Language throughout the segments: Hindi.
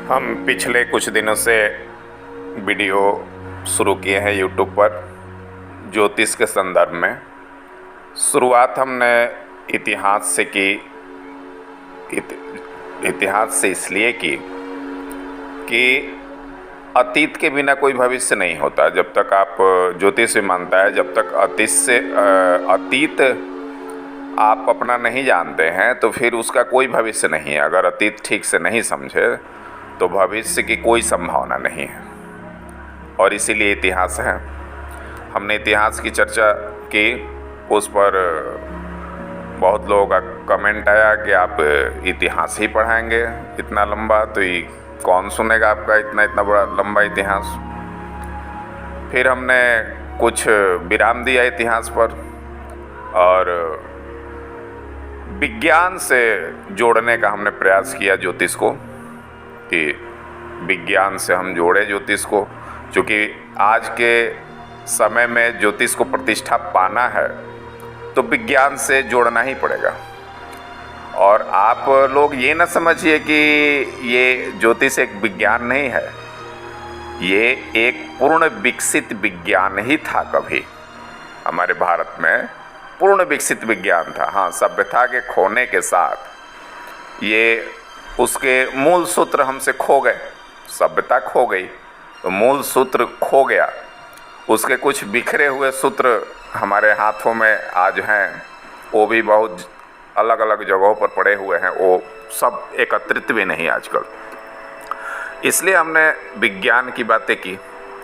हम पिछले कुछ दिनों से वीडियो शुरू किए हैं यूट्यूब पर ज्योतिष के संदर्भ में। शुरुआत हमने इतिहास से की। इतिहास से इसलिए की कि अतीत के बिना कोई भविष्य नहीं होता। जब तक आप ज्योतिष में मानता है, जब तक अतीत आप अपना नहीं जानते हैं तो फिर उसका कोई भविष्य नहीं है। अगर अतीत ठीक से नहीं समझे तो भविष्य की कोई संभावना नहीं है, और इसीलिए इतिहास है। हमने इतिहास की चर्चा की, उस पर बहुत लोगों का कमेंट आया कि आप इतिहास ही पढ़ाएंगे इतना लंबा, तो ये कौन सुनेगा आपका इतना बड़ा लंबा इतिहास। फिर हमने कुछ विराम दिया इतिहास पर और विज्ञान से जोड़ने का हमने प्रयास किया ज्योतिष को, कि विज्ञान से हम जोड़े ज्योतिष को। क्योंकि आज के समय में ज्योतिष को प्रतिष्ठा पाना है तो विज्ञान से जोड़ना ही पड़ेगा। और आप लोग ये ना समझिए कि ये ज्योतिष एक विज्ञान नहीं है, ये एक पूर्ण विकसित विज्ञान ही था। कभी हमारे भारत में पूर्ण विकसित विज्ञान था। हाँ, सभ्यता के खोने के साथ ये उसके मूल सूत्र हमसे खो गए। सभ्यता खो गई तो मूल सूत्र खो गया। उसके कुछ बिखरे हुए सूत्र हमारे हाथों में आज हैं, वो भी बहुत अलग अलग जगहों पर पड़े हुए हैं, वो सब एकत्रित भी नहीं आजकल। इसलिए हमने विज्ञान की बातें की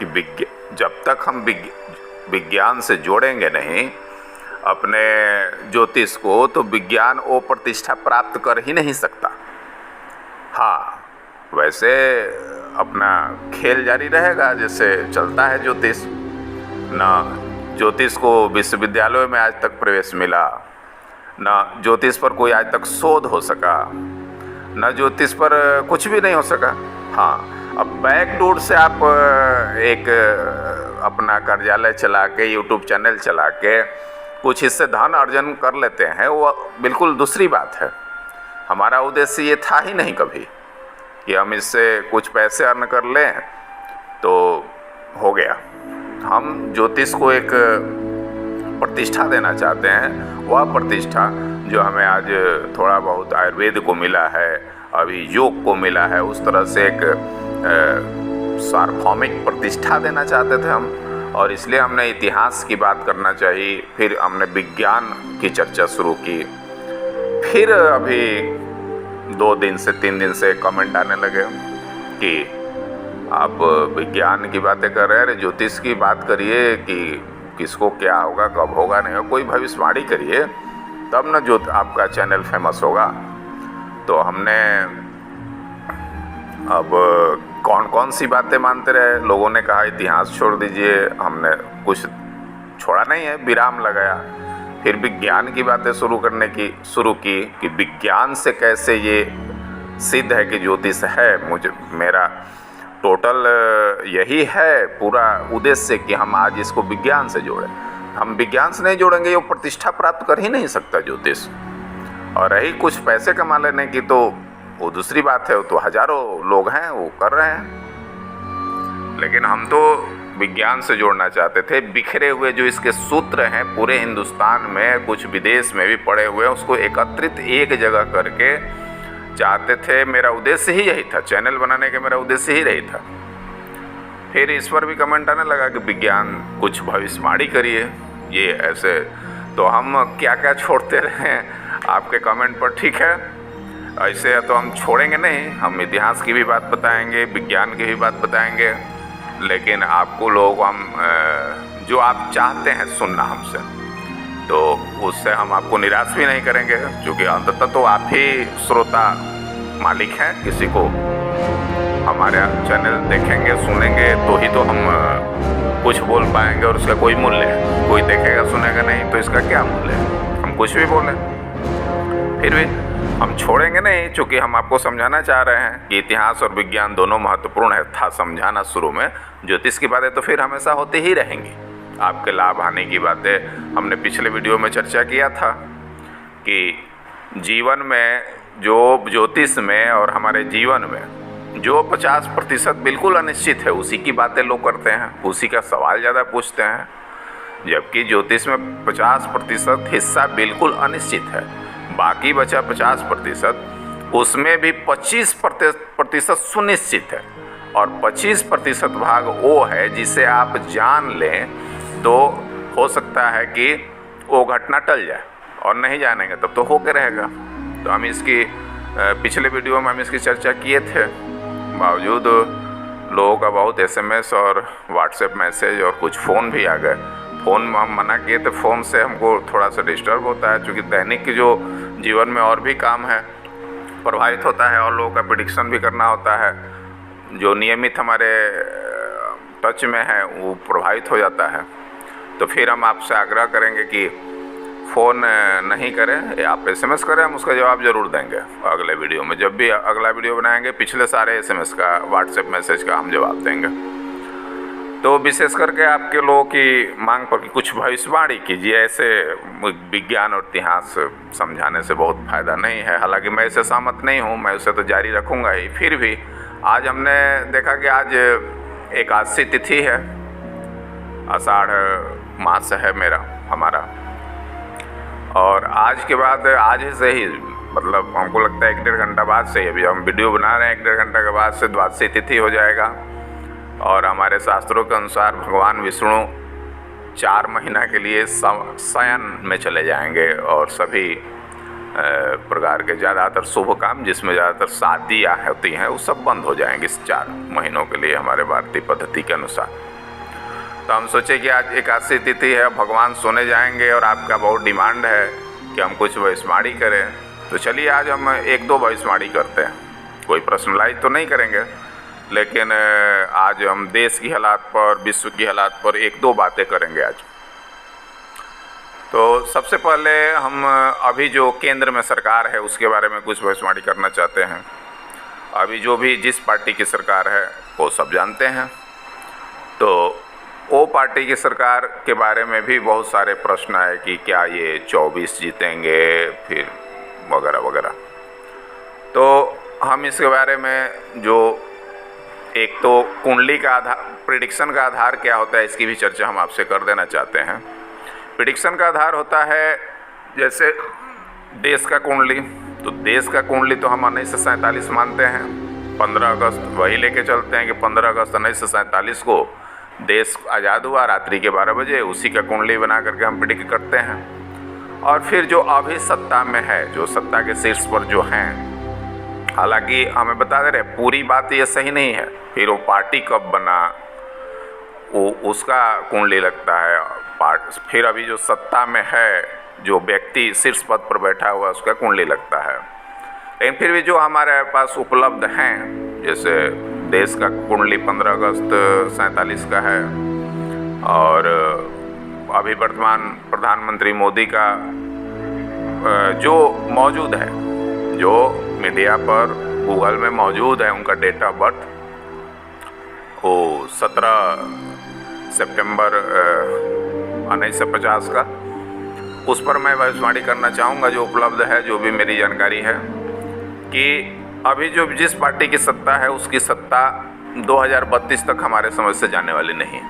कि जब तक हम विज्ञान से जोड़ेंगे नहीं अपने ज्योतिष को, तो विज्ञान वो प्रतिष्ठा प्राप्त कर ही नहीं सकता। हाँ, वैसे अपना खेल जारी रहेगा जैसे चलता है ज्योतिष। ना ज्योतिष को विश्वविद्यालयों में आज तक प्रवेश मिला, ना ज्योतिष पर कोई आज तक शोध हो सका, ना ज्योतिष पर कुछ भी नहीं हो सका। हाँ, अब बैकडोर से आप एक अपना कार्यालय चला के, यूट्यूब चैनल चला के कुछ इससे धन अर्जन कर लेते हैं, वो बिल्कुल दूसरी बात है। हमारा उद्देश्य ये था ही नहीं कभी कि हम इससे कुछ पैसे अर्न कर लें तो हो गया। हम ज्योतिष को एक प्रतिष्ठा देना चाहते हैं, वह प्रतिष्ठा जो हमें आज थोड़ा बहुत आयुर्वेद को मिला है, अभी योग को मिला है, उस तरह से एक सार्वभौमिक प्रतिष्ठा देना चाहते थे हम। और इसलिए हमने इतिहास की बात करना चाहिए। फिर हमने विज्ञान की चर्चा शुरू की। फिर अभी 2 दिन से 3 दिन से कमेंट आने लगे कि आप विज्ञान की बातें कर रहे हैं, ज्योतिष की बात करिए कि किसको क्या होगा, कब होगा, नहीं होगा, कोई भविष्यवाणी करिए, तब ना जो आपका चैनल फेमस होगा। तो हमने अब कौन कौन सी बातें मानते रहे। लोगों ने कहा इतिहास छोड़ दीजिए, हमने कुछ छोड़ा नहीं है, विराम लगाया। फिर विज्ञान की बातें शुरू की कि विज्ञान से कैसे ये सिद्ध है कि ज्योतिष है। मेरा टोटल यही है पूरा उद्देश्य कि हम आज इसको विज्ञान से जोड़ें। हम विज्ञान से नहीं जोड़ेंगे, वो प्रतिष्ठा प्राप्त कर ही नहीं सकता ज्योतिष। और रही कुछ पैसे कमा लेने की, तो वो दूसरी बात है, वो तो हजारों लोग हैं वो कर रहे हैं। लेकिन हम तो विज्ञान से जोड़ना चाहते थे। बिखरे हुए जो इसके सूत्र हैं पूरे हिंदुस्तान में, कुछ विदेश में भी पड़े हुए हैं, उसको एकत्रित एक जगह करके चाहते थे। मेरा उद्देश्य ही यही था, चैनल बनाने का मेरा उद्देश्य ही रही था। फिर इस पर भी कमेंट आने लगा कि विज्ञान कुछ भविष्यवाणी करिए, ये ऐसे। तो हम क्या क्या छोड़ते रहे आपके कमेंट पर, ठीक है। ऐसे तो हम छोड़ेंगे नहीं, हम इतिहास की भी बात बताएंगे, विज्ञान की भी बात बताएंगे, लेकिन आपको लोग हम जो आप चाहते हैं सुनना हमसे, तो उससे हम आपको निराश भी नहीं करेंगे। क्योंकि अंततः तो आप ही श्रोता मालिक हैं। किसी को हमारा चैनल देखेंगे, सुनेंगे तो ही तो हम कुछ बोल पाएंगे और उसका कोई मूल्य है। कोई देखेगा सुनेगा नहीं तो इसका क्या मूल्य है। हम कुछ भी बोलें, फिर भी हम छोड़ेंगे नहीं, क्योंकि हम आपको समझाना चाह रहे हैं कि इतिहास और विज्ञान दोनों महत्वपूर्ण है। था समझाना शुरू में। ज्योतिष की बातें तो फिर हमेशा होती ही रहेंगी। आपके लाभ हानि की बातें हमने पिछले वीडियो में चर्चा किया था कि जीवन में जो ज्योतिष में और हमारे जीवन में जो 50% बिल्कुल अनिश्चित है उसी की बातें लोग करते हैं, उसी का सवाल ज़्यादा पूछते हैं। जबकि ज्योतिष में 50% हिस्सा बिल्कुल अनिश्चित है, बाकी बचा 50% उसमें भी 25% सुनिश्चित है, और 25% भाग वो है जिसे आप जान लें तो हो सकता है कि वो घटना टल जाए, और नहीं जानेंगे तब तो होके रहेगा। तो हम इसकी पिछले वीडियो में हम इसकी चर्चा किए थे, बावजूद लोगों का बहुत SMS और व्हाट्सएप मैसेज और कुछ फ़ोन भी आ गए। फ़ोन में हम मना किए थे, फ़ोन से हमको थोड़ा सा डिस्टर्ब होता है, क्योंकि दैनिक के जो जीवन में और भी काम है प्रभावित होता है, और लोगों का प्रेडिक्शन भी करना होता है। जो नियमित हमारे टच में है वो प्रभावित हो जाता है। तो फिर हम आपसे आग्रह करेंगे कि फ़ोन नहीं करें, आप SMS करें, हम उसका जवाब ज़रूर देंगे अगले वीडियो में। जब भी अगला वीडियो बनाएंगे पिछले सारे SMS का, व्हाट्सएप मैसेज का हम जवाब देंगे। तो विशेष करके आपके लोगों की मांग पर कि कुछ भविष्यवाणी कीजिए, ऐसे विज्ञान और इतिहास समझाने से बहुत फ़ायदा नहीं है। हालांकि मैं इससे सहमत नहीं हूँ, मैं उसे तो जारी रखूँगा ही। फिर भी आज हमने देखा कि आज एकादशी तिथि है, आषाढ़ मास है हमारा, और आज के बाद आज से ही, मतलब हमको लगता है 1-1.5 घंटा बाद से, अभी हम वीडियो बना रहे हैं 1-1.5 घंटा के बाद से द्वादशी तिथि हो जाएगा। और हमारे शास्त्रों के अनुसार भगवान विष्णु 4 महीना के लिए शयन में चले जाएंगे, और सभी प्रकार के ज़्यादातर शुभ काम जिसमें ज़्यादातर शादियाँ होती हैं वो सब बंद हो जाएंगे इस 4 महीनों के लिए हमारे भारतीय पद्धति के अनुसार। तो हम सोचे कि आज एकादशी तिथि है, भगवान सोने जाएंगे, और आपका बहुत डिमांड है कि हम कुछ भविष्यवाणी करें। तो चलिए आज हम 1-2 भविष्यवाणी करते हैं। कोई पर्सनलाइज तो नहीं करेंगे, लेकिन आज हम देश की हालात पर, विश्व की हालात पर 1-2 बातें करेंगे आज। तो सबसे पहले हम अभी जो केंद्र में सरकार है उसके बारे में कुछ भविष्यवाणी करना चाहते हैं। अभी जो भी जिस पार्टी की सरकार है वो सब जानते हैं। तो वो पार्टी की सरकार के बारे में भी बहुत सारे प्रश्न आए कि क्या ये 24 जीतेंगे, फिर वगैरह वगैरह। तो हम इसके बारे में जो एक तो कुंडली का आधार, प्रेडिक्शन का आधार क्या होता है, इसकी भी चर्चा हम आपसे कर देना चाहते हैं। प्रेडिक्शन का आधार होता है जैसे देश का कुंडली, तो देश का कुंडली तो हम 1947 मानते हैं, 15 अगस्त वही लेके चलते हैं कि 15 अगस्त 1947 को देश आज़ाद हुआ, रात्रि के 12 बजे, उसी का कुंडली बना करके हम प्रेडिक्ट करते हैं। और फिर जो अभी सत्ता में है, जो सत्ता के शीर्ष पर जो हैं, हालांकि हमें बता दे रहे पूरी बात ये सही नहीं है, फिर वो पार्टी कब बना वो उसका कुंडली लगता है, फिर अभी जो सत्ता में है, जो व्यक्ति शीर्ष पद पर बैठा हुआ है उसका कुंडली लगता है। लेकिन फिर भी जो हमारे पास उपलब्ध हैं, जैसे देश का कुंडली 15 अगस्त 47 का है, और अभी वर्तमान प्रधानमंत्री मोदी का जो मौजूद है, जो मीडिया पर गूगल में मौजूद है, उनका डेट ऑफ बर्थ वो 17 सितंबर 1950 का, उस पर मैं भविष्यवाणी करना चाहूँगा जो उपलब्ध है, जो भी मेरी जानकारी है, कि अभी जो जिस पार्टी की सत्ता है उसकी सत्ता 2032 तक हमारे समझ से जाने वाली नहीं।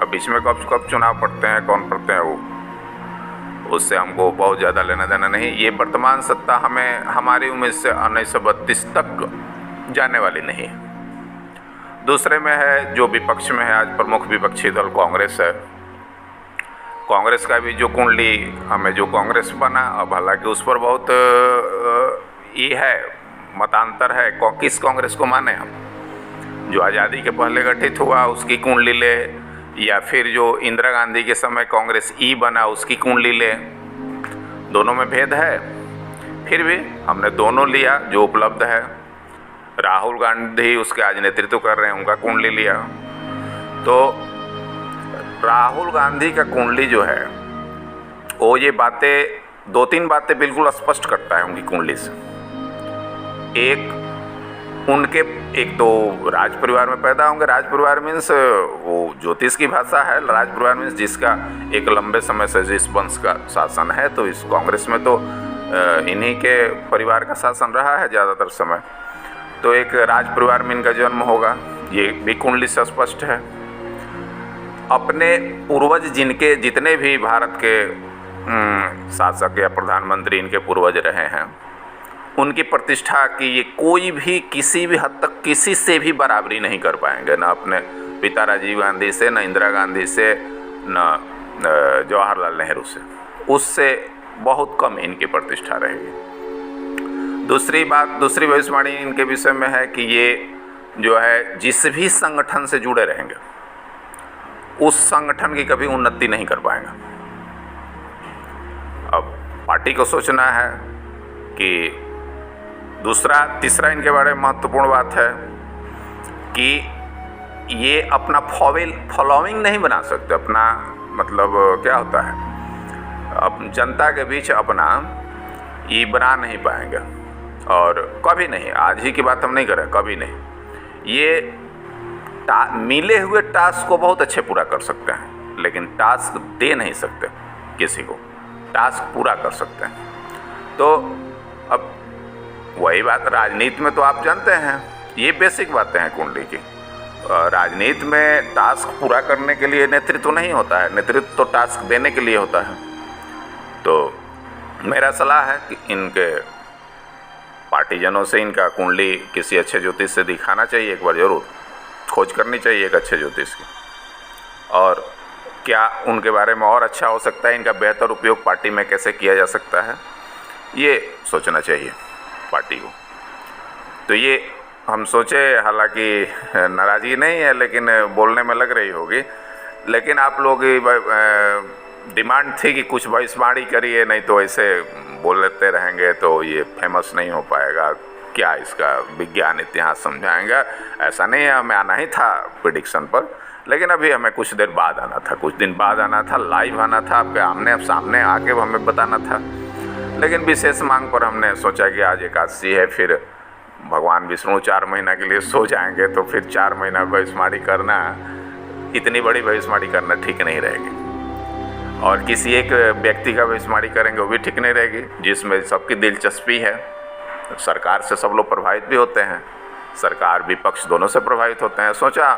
अब बीच में कब चुनाव पड़ते हैं, कौन पड़ते हैं, वो उससे हमको बहुत ज़्यादा लेना देना नहीं। ये वर्तमान सत्ता हमें हमारी उम्र से 1932 तक जाने वाली नहीं। दूसरे में है जो विपक्ष में है, आज प्रमुख विपक्षी दल कांग्रेस है। कांग्रेस का भी जो कुंडली हमें, जो कांग्रेस बना, अब हालांकि उस पर बहुत ये है, मतांतर है, किस कांग्रेस को माने हम, जो आज़ादी के पहले गठित हुआ उसकी कुंडली ले, या फिर जो इंदिरा गांधी के समय कांग्रेस ई बना उसकी कुंडली ले, दोनों में भेद है। फिर भी हमने दोनों लिया जो उपलब्ध है। राहुल गांधी उसके आज नेतृत्व कर रहे हैं, उनका कुंडली लिया। तो राहुल गांधी का कुंडली जो है वो ये बातें, 2-3 बातें बिल्कुल स्पष्ट करता है उनकी कुंडली से। एक तो राज परिवार में पैदा होंगे। राज परिवार मीन्स वो ज्योतिष की भाषा है, राज परिवार मीन्स जिसका एक लंबे समय से जिस वंश का शासन है। तो इस कांग्रेस में तो इन्हीं के परिवार का शासन रहा है ज़्यादातर समय। तो एक राज परिवार में इनका जन्म होगा, ये भी कुंडली से स्पष्ट है। अपने पूर्वज जिनके जितने भी भारत के शासक या प्रधानमंत्री इनके पूर्वज रहे हैं, उनकी प्रतिष्ठा की ये कोई भी किसी भी हद तक किसी से भी बराबरी नहीं कर पाएंगे, ना अपने पिता राजीव गांधी से, ना इंदिरा गांधी से, ना जवाहरलाल नेहरू से। उससे बहुत कम इनकी प्रतिष्ठा रहेगी। दूसरी बात, दूसरी भविष्यवाणी इनके विषय में है कि ये जो है जिस भी संगठन से जुड़े रहेंगे उस संगठन की कभी उन्नति नहीं कर पाएंगे। अब पार्टी को सोचना है कि तीसरा इनके बारे में महत्वपूर्ण बात है कि ये अपना फॉलोइंग नहीं बना सकते। अपना मतलब क्या होता है, अब जनता के बीच अपना ये बना नहीं पाएंगे, और कभी नहीं, आज ही की बात हम नहीं कर रहे, कभी नहीं। ये मिले हुए टास्क को बहुत अच्छे पूरा कर सकते हैं, लेकिन टास्क दे नहीं सकते किसी को, टास्क पूरा कर सकते हैं। तो अब वही बात, राजनीति में तो आप जानते हैं, ये बेसिक बातें हैं कुंडली की। राजनीति में टास्क पूरा करने के लिए नेतृत्व नहीं होता है, नेतृत्व तो टास्क देने के लिए होता है। तो मेरा सलाह है कि इनके पार्टीजनों से इनका कुंडली किसी अच्छे ज्योतिष से दिखाना चाहिए, एक बार ज़रूर खोज करनी चाहिए एक अच्छे ज्योतिष की, और क्या उनके बारे में और अच्छा हो सकता है, इनका बेहतर उपयोग पार्टी में कैसे किया जा सकता है, ये सोचना चाहिए पार्टी को। तो ये हम सोचे, हालांकि नाराज़गी नहीं है लेकिन बोलने में लग रही होगी, लेकिन आप लोग डिमांड थी कि कुछ भविष्यवाणी करिए, नहीं तो ऐसे बोलते रहेंगे तो ये फेमस नहीं हो पाएगा, क्या इसका विज्ञान इतिहास समझाएंगे। ऐसा नहीं है, हमें आना ही था प्रेडिक्शन पर, लेकिन अभी हमें कुछ देर बाद आना था, कुछ दिन बाद आना था, लाइव आना था, आपके सामने आके हमें बताना था। लेकिन विशेष मांग पर हमने सोचा कि आज एकादशी है, फिर भगवान विष्णु 4 महीना के लिए सो जाएंगे, तो फिर 4 महीना भविष्यवाणी करना, इतनी बड़ी भविष्यवाणी करना ठीक नहीं रहेगी, और किसी एक व्यक्ति का भविष्यवाणी करेंगे वो भी ठीक नहीं रहेगी, जिसमें सबकी दिलचस्पी है। सरकार से सब लोग प्रभावित भी होते हैं, सरकार विपक्ष दोनों से प्रभावित होते हैं। सोचा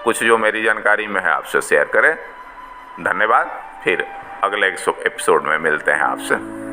कुछ जो मेरी जानकारी में है आपसे शेयर करें। धन्यवाद, फिर अगले एपिसोड में मिलते हैं आपसे।